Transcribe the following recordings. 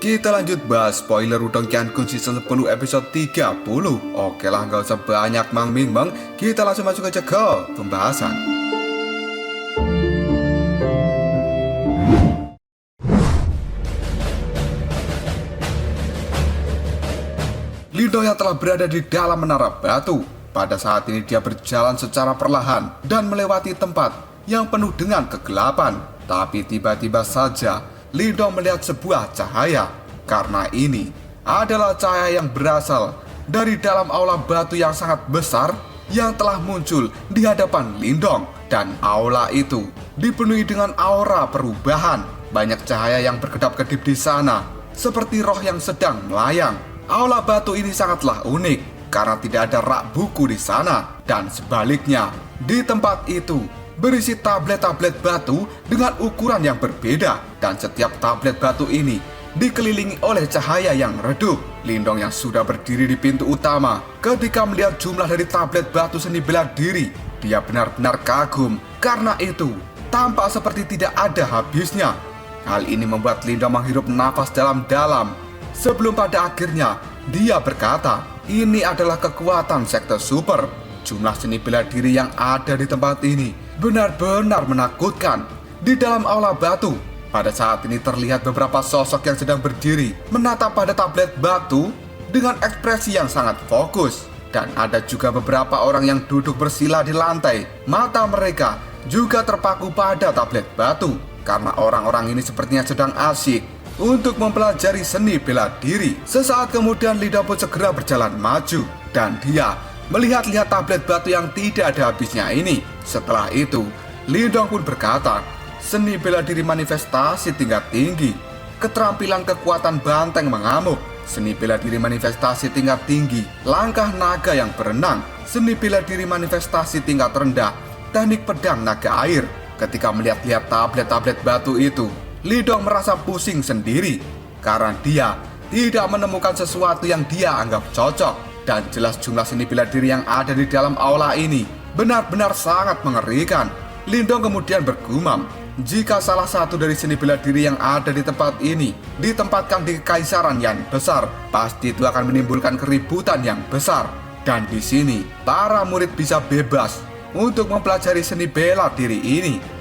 Kita lanjut bahas spoiler Wudong Qiankun season 10 episode 30. Oke lah, gak usah banyak mang-ming-mang, kita langsung masuk aja ke pembahasan. Lindong yang telah berada di dalam menara batu. Pada saat ini dia berjalan secara perlahan dan melewati tempat yang penuh dengan kegelapan. Tapi tiba-tiba saja Lindong melihat sebuah cahaya. Karena ini adalah cahaya yang berasal dari dalam aula batu yang sangat besar yang telah muncul di hadapan Lindong. Dan aula itu dipenuhi dengan aura perubahan. Banyak cahaya yang berkedap-kedip di sana, seperti roh yang sedang melayang. Aula batu ini sangatlah unik karena tidak ada rak buku di sana. Dan sebaliknya, di tempat itu berisi tablet-tablet batu dengan ukuran yang berbeda. Dan setiap tablet batu ini dikelilingi oleh cahaya yang redup. Lindong yang sudah berdiri di pintu utama ketika melihat jumlah dari tablet batu seni bela diri, dia benar-benar kagum. Karena itu tampak seperti tidak ada habisnya. Hal ini membuat Lindong menghirup nafas dalam-dalam sebelum pada akhirnya dia berkata, ini adalah kekuatan sekte super. Jumlah seni bela diri yang ada di tempat ini benar-benar menakutkan. Di dalam aula batu, pada saat ini terlihat beberapa sosok yang sedang berdiri menatap pada tablet batu dengan ekspresi yang sangat fokus. Dan ada juga beberapa orang yang duduk bersila di lantai. Mata mereka juga terpaku pada tablet batu karena orang-orang ini sepertinya sedang asyik untuk mempelajari seni bela diri. Sesaat kemudian Lindong pun segera berjalan maju dan dia melihat-lihat tablet batu yang tidak ada habisnya ini. Setelah itu Lindong pun berkata, seni bela diri manifestasi tingkat tinggi, keterampilan kekuatan banteng mengamuk, seni bela diri manifestasi tingkat tinggi, langkah naga yang berenang, seni bela diri manifestasi tingkat rendah, teknik pedang naga air. Ketika melihat-lihat tablet-tablet batu itu, Lindong merasa pusing sendiri karena dia tidak menemukan sesuatu yang dia anggap cocok. Dan jelas jumlah seni bela diri yang ada di dalam aula ini benar-benar sangat mengerikan. Lindong kemudian bergumam, jika salah satu dari seni bela diri yang ada di tempat ini ditempatkan di kekaisaran yang besar, pasti itu akan menimbulkan keributan yang besar. Dan di sini para murid bisa bebas untuk mempelajari seni bela diri ini.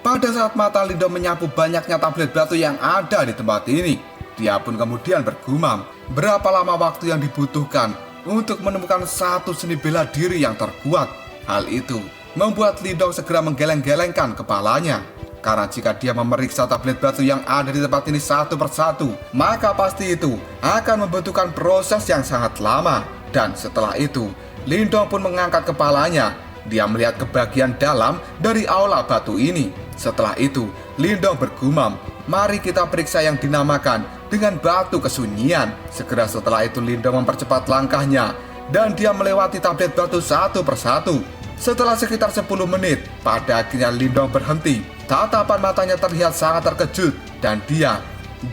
Pada saat mata Lindong menyapu banyaknya tablet batu yang ada di tempat ini, dia pun kemudian bergumam, berapa lama waktu yang dibutuhkan untuk menemukan satu seni bela diri yang terkuat. Hal itu membuat Lindong segera menggeleng-gelengkan kepalanya. Karena jika dia memeriksa tablet batu yang ada di tempat ini satu persatu, maka pasti itu akan membutuhkan proses yang sangat lama. Dan setelah itu, Lindong pun mengangkat kepalanya. Dia melihat ke bagian dalam dari aula batu ini. Setelah itu, Lindong bergumam, mari kita periksa yang dinamakan dengan batu kesunyian. Segera setelah itu Lindong mempercepat langkahnya dan dia melewati tablet batu satu persatu. Setelah sekitar 10 menit, pada akhirnya Lindong berhenti. Tatapan matanya terlihat sangat terkejut dan dia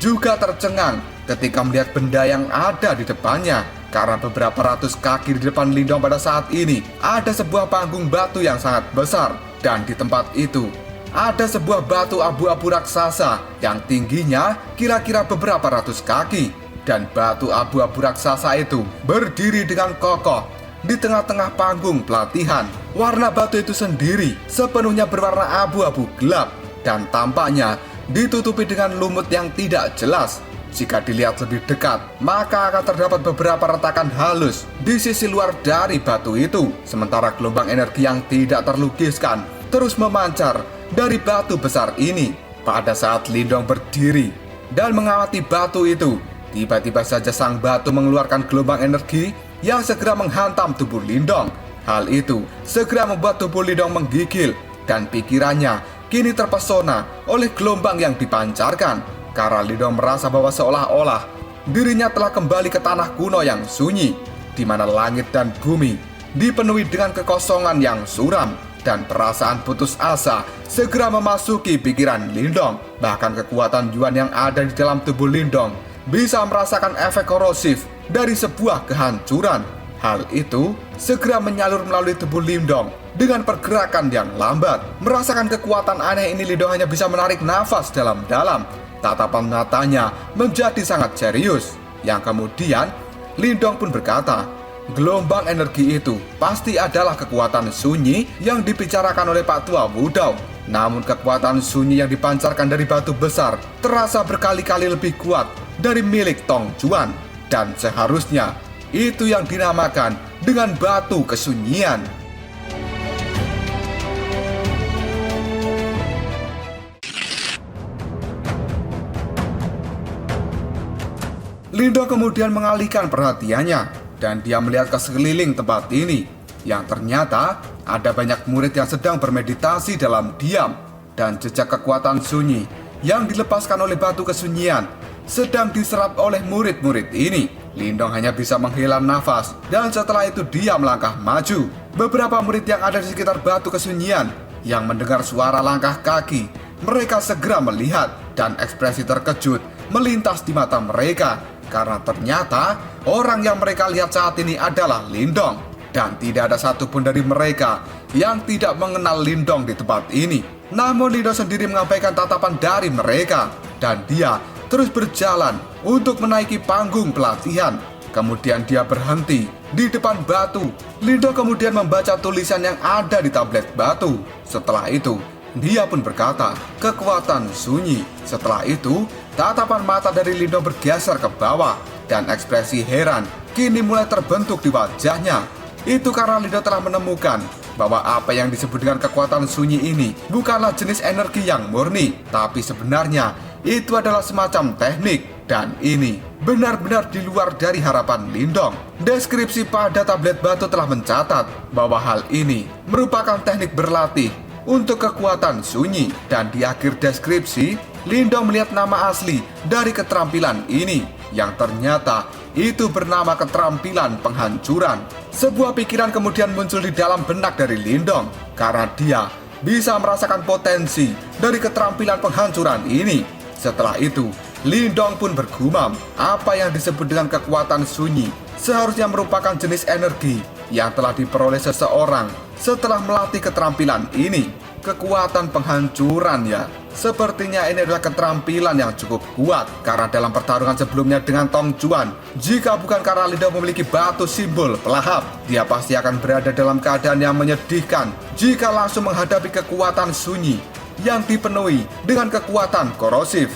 juga tercengang ketika melihat benda yang ada di depannya. Karena beberapa ratus kaki di depan Lindong pada saat ini ada sebuah panggung batu yang sangat besar. Dan di tempat itu ada sebuah batu abu-abu raksasa yang tingginya kira-kira beberapa ratus kaki. Dan batu abu-abu raksasa itu berdiri dengan kokoh di tengah-tengah panggung pelatihan. Warna batu itu sendiri sepenuhnya berwarna abu-abu gelap dan tampaknya ditutupi dengan lumut yang tidak jelas. Jika dilihat lebih dekat, maka akan terdapat beberapa retakan halus di sisi luar dari batu itu. Sementara gelombang energi yang tidak terlukiskan terus memancar dari batu besar ini. Pada saat Lindong berdiri dan mengamati batu itu, tiba-tiba saja sang batu mengeluarkan gelombang energi yang segera menghantam tubuh Lindong. Hal itu segera membuat tubuh Lindong menggigil dan pikirannya kini terpesona oleh gelombang yang dipancarkan. Karena Lindong merasa bahwa seolah-olah dirinya telah kembali ke tanah kuno yang sunyi, di mana langit dan bumi dipenuhi dengan kekosongan yang suram. Dan perasaan putus asa segera memasuki pikiran Lindong. Bahkan kekuatan Yuan yang ada di dalam tubuh Lindong bisa merasakan efek korosif dari sebuah kehancuran. Hal itu segera menyalur melalui tubuh Lindong dengan pergerakan yang lambat. Merasakan kekuatan aneh ini, Lindong hanya bisa menarik nafas dalam-dalam. Tatapan matanya menjadi sangat serius. Yang kemudian Lindong pun berkata, gelombang energi itu pasti adalah kekuatan sunyi yang dibicarakan oleh Pak Tua Wudao. Namun kekuatan sunyi yang dipancarkan dari batu besar terasa berkali-kali lebih kuat dari milik Tong Juan. Dan seharusnya itu yang dinamakan dengan batu kesunyian. Lindong kemudian mengalihkan perhatiannya dan dia melihat ke sekeliling tempat ini, yang ternyata ada banyak murid yang sedang bermeditasi dalam diam, dan jejak kekuatan sunyi yang dilepaskan oleh batu kesunyian sedang diserap oleh murid-murid ini. Lindong hanya bisa menghela nafas dan setelah itu dia melangkah maju. Beberapa murid yang ada di sekitar batu kesunyian yang mendengar suara langkah kaki, mereka segera melihat dan ekspresi terkejut melintas di mata mereka karena ternyata orang yang mereka lihat saat ini adalah Lindong, dan tidak ada satupun dari mereka yang tidak mengenal Lindong di tempat ini. Namun Lindong sendiri mengabaikan tatapan dari mereka dan dia terus berjalan untuk menaiki panggung pelatihan. Kemudian dia berhenti di depan batu. Lindong kemudian membaca tulisan yang ada di tablet batu. Setelah itu, dia pun berkata, kekuatan sunyi. Setelah itu, tatapan mata dari Lindong bergeser ke bawah dan ekspresi heran kini mulai terbentuk di wajahnya. Itu karena Lindong telah menemukan bahwa apa yang disebut dengan kekuatan sunyi ini bukanlah jenis energi yang murni, tapi sebenarnya itu adalah semacam teknik, dan ini benar-benar di luar dari harapan Lindong. Deskripsi pada tablet batu telah mencatat bahwa hal ini merupakan teknik berlatih untuk kekuatan sunyi, dan di akhir deskripsi Lindong melihat nama asli dari keterampilan ini, yang ternyata itu bernama keterampilan penghancuran. Sebuah pikiran kemudian muncul di dalam benak dari Lindong karena dia bisa merasakan potensi dari keterampilan penghancuran ini. Setelah itu, Lindong pun bergumam, apa yang disebut dengan kekuatan sunyi seharusnya merupakan jenis energi yang telah diperoleh seseorang setelah melatih keterampilan ini. Kekuatan penghancuran ya. Sepertinya ini adalah keterampilan yang cukup kuat, karena dalam pertarungan sebelumnya dengan Tong Juan, jika bukan karena Lindong memiliki batu simbol pelahap, dia pasti akan berada dalam keadaan yang menyedihkan jika langsung menghadapi kekuatan sunyi yang dipenuhi dengan kekuatan korosif.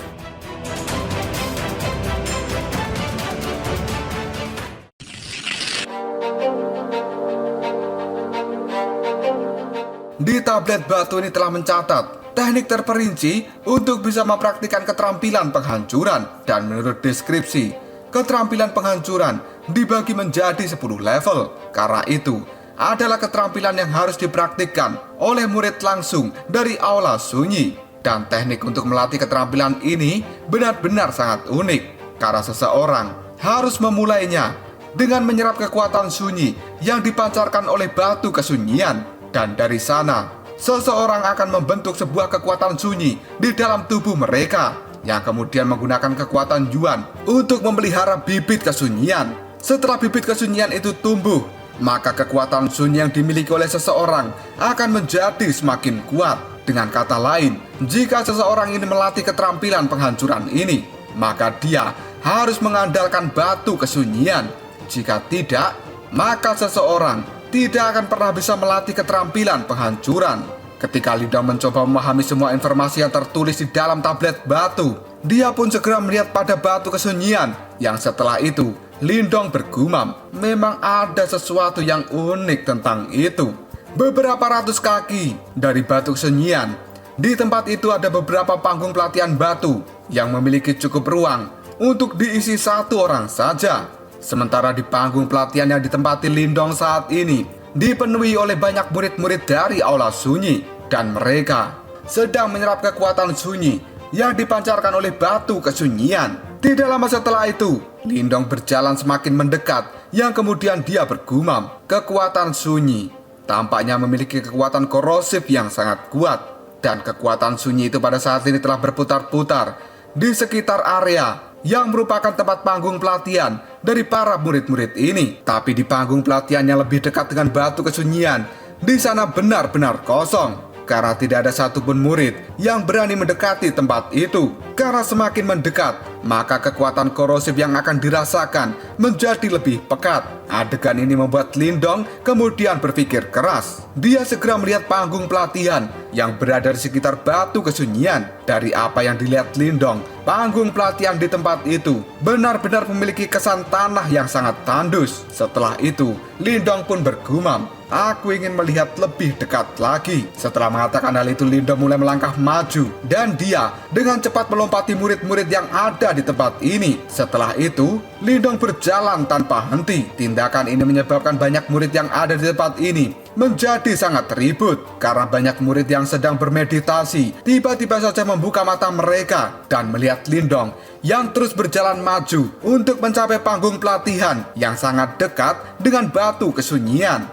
Di tablet batu ini telah mencatat teknik terperinci untuk bisa mempraktikkan keterampilan penghancuran, dan menurut deskripsi, keterampilan penghancuran dibagi menjadi 10 level. Karena itu adalah keterampilan yang harus dipraktikkan oleh murid langsung dari aula sunyi. Dan teknik untuk melatih keterampilan ini benar-benar sangat unik, karena seseorang harus memulainya dengan menyerap kekuatan sunyi yang dipancarkan oleh batu kesunyian. Dan dari sana, seseorang akan membentuk sebuah kekuatan sunyi di dalam tubuh mereka, yang kemudian menggunakan kekuatan Yuan untuk memelihara bibit kesunyian. Setelah bibit kesunyian itu tumbuh, maka kekuatan sunyi yang dimiliki oleh seseorang akan menjadi semakin kuat. Dengan kata lain, jika seseorang ini melatih keterampilan penghancuran ini, maka dia harus mengandalkan batu kesunyian. Jika tidak, maka seseorang tidak akan pernah bisa melatih keterampilan penghancuran. Ketika Lindong mencoba memahami semua informasi yang tertulis di dalam tablet batu, dia pun segera melihat pada batu kesunyian, yang setelah itu Lindong bergumam, memang ada sesuatu yang unik tentang itu. Beberapa ratus kaki dari batu kesunyian. Di tempat itu ada beberapa panggung pelatihan batu yang memiliki cukup ruang untuk diisi satu orang saja. Sementara di panggung pelatihan yang ditempati Lindong saat ini dipenuhi oleh banyak murid-murid dari aula sunyi, dan mereka sedang menyerap kekuatan sunyi yang dipancarkan oleh batu kesunyian. Tidak lama setelah itu, Lindong berjalan semakin mendekat, yang kemudian dia bergumam, kekuatan sunyi tampaknya memiliki kekuatan korosif yang sangat kuat. Dan kekuatan sunyi itu pada saat ini telah berputar-putar di sekitar area yang merupakan tempat panggung pelatihan dari para murid-murid ini. Tapi di panggung pelatihan yang lebih dekat dengan batu kesunyian, di sana benar-benar kosong. Karena tidak ada satupun murid yang berani mendekati tempat itu. Karena semakin mendekat, maka kekuatan korosif yang akan dirasakan menjadi lebih pekat. Adegan ini membuat Lindong kemudian berpikir keras. Dia segera melihat panggung pelatihan yang berada di sekitar batu kesunyian. Dari apa yang dilihat Lindong, panggung pelatihan di tempat itu benar-benar memiliki kesan tanah yang sangat tandus. Setelah itu, Lindong pun bergumam, "Aku ingin melihat lebih dekat lagi." Setelah mengatakan hal itu, Lindong mulai melangkah maju dan dia dengan cepat melompati murid-murid yang ada di tempat ini. Setelah itu, Lindong berjalan tanpa henti. Tindakan ini menyebabkan banyak murid yang ada di tempat ini menjadi sangat ribut karena banyak murid yang sedang bermeditasi tiba-tiba saja membuka mata mereka dan melihat Lindong yang terus berjalan maju untuk mencapai panggung pelatihan yang sangat dekat dengan batu kesunyian.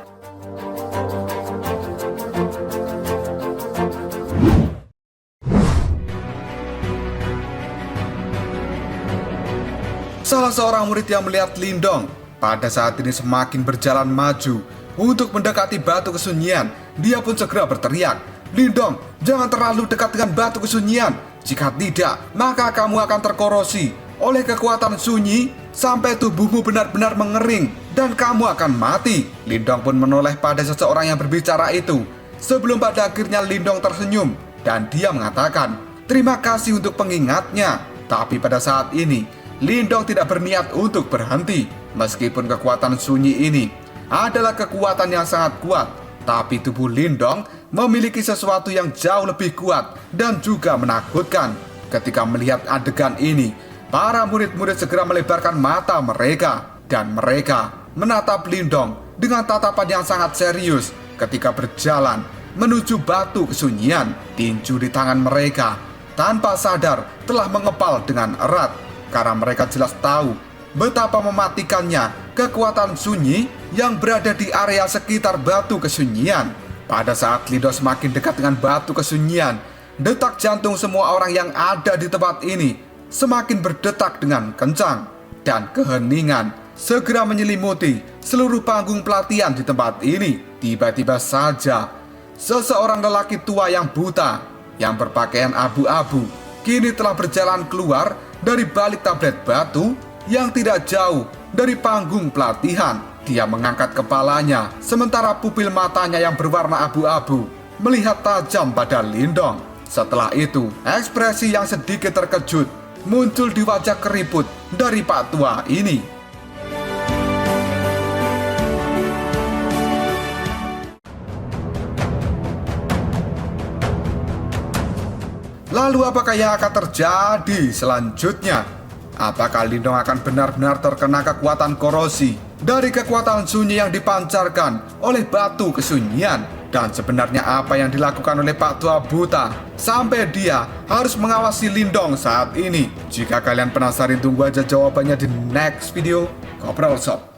Salah seorang murid yang melihat Lindong pada saat ini semakin berjalan maju untuk mendekati batu kesunyian, dia pun segera berteriak, "Lindong, jangan terlalu dekat dengan batu kesunyian. Jika tidak, maka kamu akan terkorosi oleh kekuatan sunyi sampai tubuhmu benar-benar mengering dan kamu akan mati." Lindong pun menoleh pada seseorang yang berbicara itu. Sebelum pada akhirnya Lindong tersenyum dan dia mengatakan, "Terima kasih untuk pengingatnya." Tapi pada saat ini, Lindong tidak berniat untuk berhenti. Meskipun kekuatan sunyi ini adalah kekuatan yang sangat kuat, tapi tubuh Lindong memiliki sesuatu yang jauh lebih kuat dan juga menakutkan. Ketika melihat adegan ini, para murid-murid segera melebarkan mata mereka dan mereka menatap Lindong dengan tatapan yang sangat serius. Ketika berjalan menuju batu kesunyian, tinju di tangan mereka tanpa sadar telah mengepal dengan erat. Karena mereka jelas tahu betapa mematikannya kekuatan sunyi yang berada di area sekitar batu kesunyian. Pada saat Lindong semakin dekat dengan batu kesunyian, detak jantung semua orang yang ada di tempat ini semakin berdetak dengan kencang. Dan keheningan segera menyelimuti seluruh panggung pelatihan di tempat ini. Tiba-tiba saja, seseorang lelaki tua yang buta, yang berpakaian abu-abu, kini telah berjalan keluar dari balik tablet batu yang tidak jauh dari panggung pelatihan. Dia mengangkat kepalanya, sementara pupil matanya yang berwarna abu-abu melihat tajam pada Lindong. Setelah itu, ekspresi yang sedikit terkejut muncul di wajah keriput dari Pak Tua ini. Lalu apakah yang akan terjadi selanjutnya? Apakah Lindong akan benar-benar terkena kekuatan korosi dari kekuatan sunyi yang dipancarkan oleh batu kesunyian? Dan sebenarnya apa yang dilakukan oleh Pak Tua Buta sampai dia harus mengawasi Lindong saat ini? Jika kalian penasaran, tunggu aja jawabannya di next video. Koprol Sob.